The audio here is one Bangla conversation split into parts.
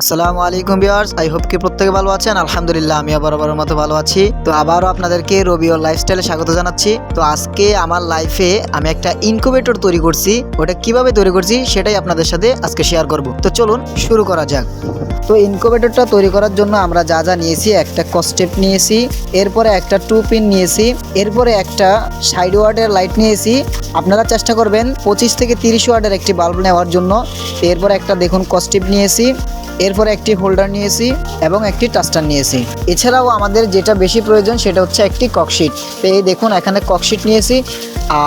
আসসালামু আলাইকুম ভিউয়ার্স, আই হোপ কি প্রত্যেকে ভালো আছেন। আলহামদুলিল্লাহ আমি বরাবরের মতো ভালো আছি। তো আবারও আপনাদেরকে রবিউল লাইফস্টাইলে স্বাগত জানাচ্ছি। তো আজকে আমার লাইফে আমি একটা ইনকিউবেটর তৈরি করছি। ওটা কিভাবে তৈরি করছি সেটাই আপনাদের সাথে আজকে শেয়ার করব। তো চলুন শুরু করা যাক। তো ইনকিউবেটরটা তৈরি করার জন্য আমরা যা যা নিয়েছি, একটা কস্টেপ নিয়েছি, এরপরে একটা 2 পিন নিয়েছি, এরপরে একটা সাইড ওয়ার্ডের লাইট নিয়েছি। আপনারা চেষ্টা করবেন 25 থেকে 30 ওয়ার্ডের একটি বাল্ব নেওয়ার জন্য। এরপরে একটা দেখুন কস্টেপ নিয়েছি, এরপরে একটি হোল্ডার নিয়েছি এবং একটি টাস্টার নিয়েছি। এছাড়াও আমাদের যেটা বেশি প্রয়োজন সেটা হচ্ছে একটি ককশিট। তো এই দেখুন এখানে ককশিট নিয়েছি।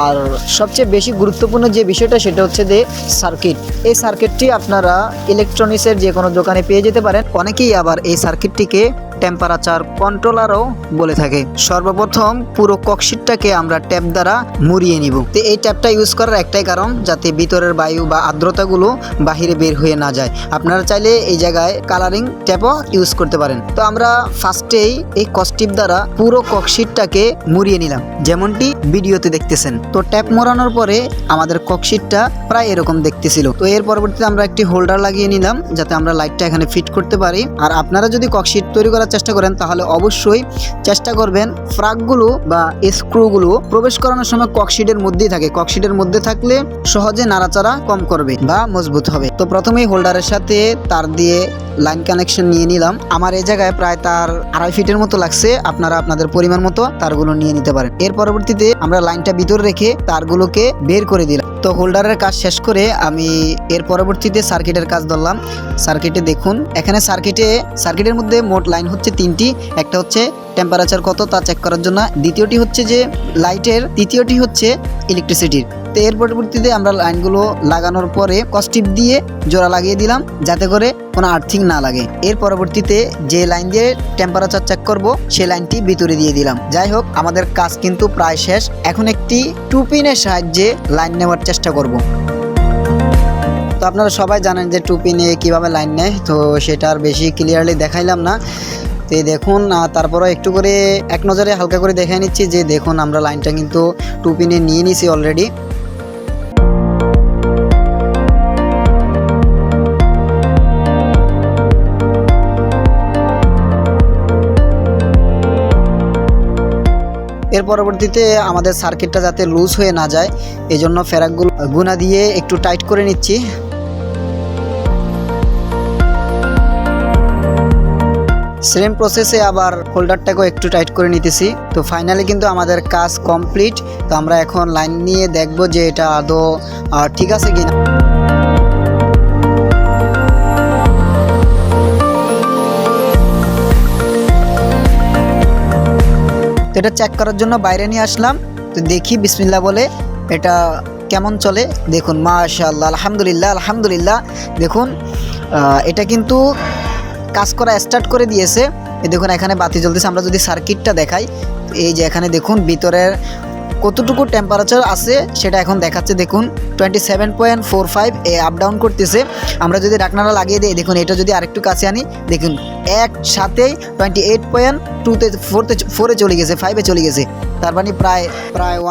আর সবচেয়ে বেশি গুরুত্বপূর্ণ যে বিষয়টা সেটা হচ্ছে যে সার্কিট। এই সার্কিটটি আপনারা ইলেকট্রনিক্সের যে কোনো দোকানে পেয়ে যেতে পারেন। অনেকেই আবার এই সার্কিটটিকে টেম্পারেচার কন্ট্রোলারও বলে থাকে। সর্বপ্রথম পুরো ককশিটটাকে আমরা ট্যাপ দ্বারা মুড়িয়ে নিব। তো এই ট্যাপটা ইউজ করার একটাই কারণ, যাতে ভিতরের বায়ু বা আর্দ্রতাগুলো বাহিরে বের হয়ে না যায়। আপনারা চাইলে এই জায়গায় কালারিং ট্যাপও ইউজ করতে পারেন। তো আমরা ফার্স্টেই এই কস্টিপ দ্বারা পুরো ককশিটটাকে মুড়িয়ে নিলাম, যেমনটি ভিডিওতে দেখতেছেন। তো ট্যাপ মোড়ানোর পরে আমাদের ককশিটটা প্রায় এরকম দেখতেছিল। তো এর পরবর্তীতে আমরা একটি হোল্ডার লাগিয়ে নিলাম, যাতে আমরা লাইটটা এখানে ফিট করতে পারি। আর আপনারা যদি ককশিট তৈরি করার চেষ্টা করেন তাহলে অবশ্যই চেষ্টা করবেন ফ্রাকগুলো বা স্ক্রুগুলো প্রবেশ করানোর সময় ককশিটের মধ্যেই থাকে। ককশিটের মধ্যে থাকলে সহজে নাড়াচাড়া কম করবে বা মজবুত হবে। তো প্রথমেই হোল্ডারের সাথে তার দিয়ে লাইন কানেকশন নিয়ে নিলাম। আমার এই জায়গায় প্রায় তার 2.5 ফিটের মতো লাগছে। আপনারা আপনাদের পরিমাণ মতো তারগুলো নিয়ে নিতে পারেন। এর পরবর্তীতে আমরা লাইনটা ভিতরে রেখে তারগুলোকে বের করে দিলাম। তো হোল্ডারের কাজ শেষ করে আমি এর পরবর্তীতে সার্কিটের কাজ ধরলাম। সার্কিটে দেখুন এখানে সার্কিটের মধ্যে মোট লাইন হচ্ছে 3টি। একটা হচ্ছে টেম্পারেচার কত তা চেক করার জন্য, দ্বিতীয়টি হচ্ছে যে লাইটের, তৃতীয়টি হচ্ছে ইলেকট্রিসিটির। তো এর পরবর্তীতে আমরা লাইনগুলো লাগানোর পরে কস্টিপ দিয়ে জোড়া লাগিয়ে দিলাম, যাতে করে কোনো আর্থিং না লাগে। এর পরবর্তীতে যে লাইন দিয়ে টেম্পারেচার চেক করব সেই লাইনটি ভিতরে দিয়ে দিলাম। যাই হোক, আমাদের কাজ কিন্তু প্রায় শেষ। এখন একটি 2 পিনের সাহায্যে লাইন নেওয়ার চেষ্টা করব। তো আপনারা সবাই জানেন যে 2 পিনে কীভাবে লাইন নেয়, তো সেটা আর বেশি ক্লিয়ারলি দেখাইলাম না। তো দেখুন, তারপরে একটু করে এক নজরে হালকা করে দেখে নিচ্ছি যে দেখুন আমরা লাইনটা কিন্তু 2 পিনে নিয়ে নিছি অলরেডি। এর পরবর্তীতে আমাদের সার্কিটটা যাতে লুজ হয়ে না যায়, এই জন্য ফেরাকগুলো গুনা দিয়ে একটু টাইট করে নিচ্ছি। সেম প্রসেসে আবার হোল্ডারটাকেও একটু টাইট করে নিতেছি। তো ফাইনালি কিন্তু আমাদের কাজ কমপ্লিট। তো আমরা এখন লাইন নিয়ে দেখব যে এটা আদৌ ঠিক আছে কিনা। তো এটা চেক করার জন্য বাইরে নিয়ে আসলাম। তো দেখি বিসমিল্লাহ বলে এটা কেমন চলে। দেখুন মাশাআল্লাহ, আলহামদুলিল্লাহ আলহামদুলিল্লাহ। দেখুন এটা কিন্তু কাজ করা স্টার্ট করে দিয়েছে। এই দেখুন এখানে বাতি জ্বলতেছে। আমরা যদি সার্কিটটা দেখাই, এই যে এখানে দেখুন ভিতরের কতটুকু টেম্পারেচার আছে সেটা এখন দেখাচ্ছে। দেখুন 27.45 আপ ডাউন করতেছে। আমরা যদি ঢাকনাটা লাগিয়ে দিই, দেখুন এটা যদি আরেকটু কাছে আনি, দেখুন একসাথেই 28.4 চলে গেছে, 5-এ চলে গেছে। তার মানে প্রায়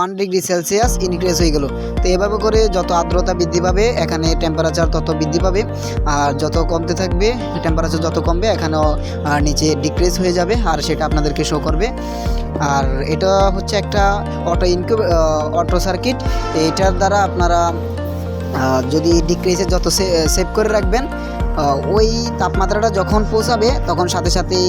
1 ডিগ্রি সেলসিয়াস ইনক্রিজ হয়ে গেল। তো এভাবে করে যত আর্দ্রতা বৃদ্ধি পাবে এখানে টেম্পারেচার তত বৃদ্ধি পাবে, আর যত কমতে থাকবে টেম্পারেচার যত কমবে এখানেও নিচে ডিক্রিজ হয়ে যাবে, আর সেটা আপনাদেরকে শো করবে। আর এটা হচ্ছে একটা অটো সার্কিট। এটার দ্বারা আপনারা যদি ডিক্রিজে যত সেভ করে রাখবেন, ওই তাপমাত্রাটা যখন পৌঁছাবে তখন সাথে সাথেই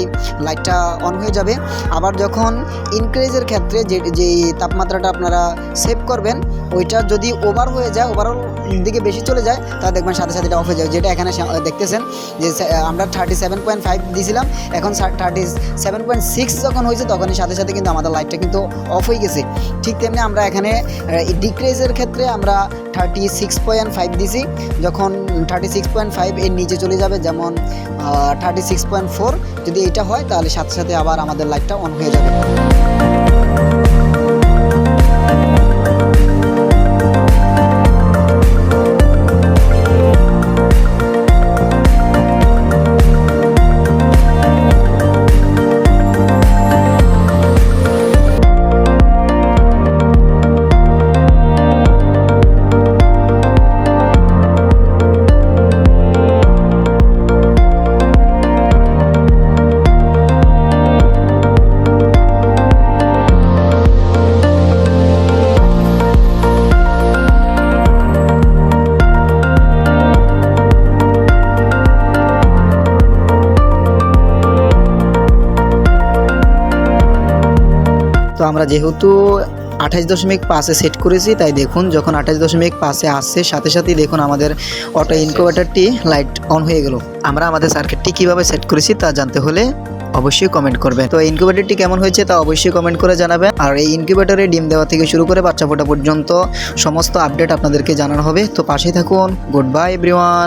লাইটটা অন হয়ে যাবে। আবার যখন ইনক্রিজের ক্ষেত্রে যে তাপমাত্রাটা আপনারা সেভ করবেন ওইটা যদি ওভার হয়ে যায়, ওভারঅল দিকে বেশি চলে যায়, তা দেখবেন সাথে সাথে এটা অফ হয়ে যাবে। যেটা এখানে দেখতেছেন যে আমরা 37.5 দিয়েছিলাম, এখন 37.6 যখন হয়েছে তখনই সাথে সাথে কিন্তু আমাদের লাইটটা কিন্তু অফ হয়ে গেছে। ঠিক তেমনি আমরা এখানে ডিক্রিজের ক্ষেত্রে আমরা 36.5 দিছি। যখন 36.5 এর নিচে চলে যাবে, যেমন 36.4 যদি এটা হয়, তাহলে সাথে সাথে আবার আমাদের লাইটটা অন হয়ে যাবে। আমরা যেহেতু 28.5-এ সেট করেছি, তাই দেখুন যখন 28.5-এ আসছে সাথে সাথেই দেখুন আমাদের অটো ইনকিউবেটরটি লাইট অন হয়ে গেল। আমরা আমাদের সার্কিটটি কিভাবে সেট করেছি তা জানতে হলে অবশ্যই কমেন্ট করবেন। তো ইনকিউবেটরটি কেমন হয়েছে তা অবশ্যই কমেন্ট করে জানাবেন। আর এই ইনকিউবেটরে ডিম দেওয়া থেকে শুরু করে বাচ্চা ফোটা পর্যন্ত সমস্ত আপডেট আপনাদেরকে জানানো হবে। তো পাশেই থাকুন। Good bye everyone.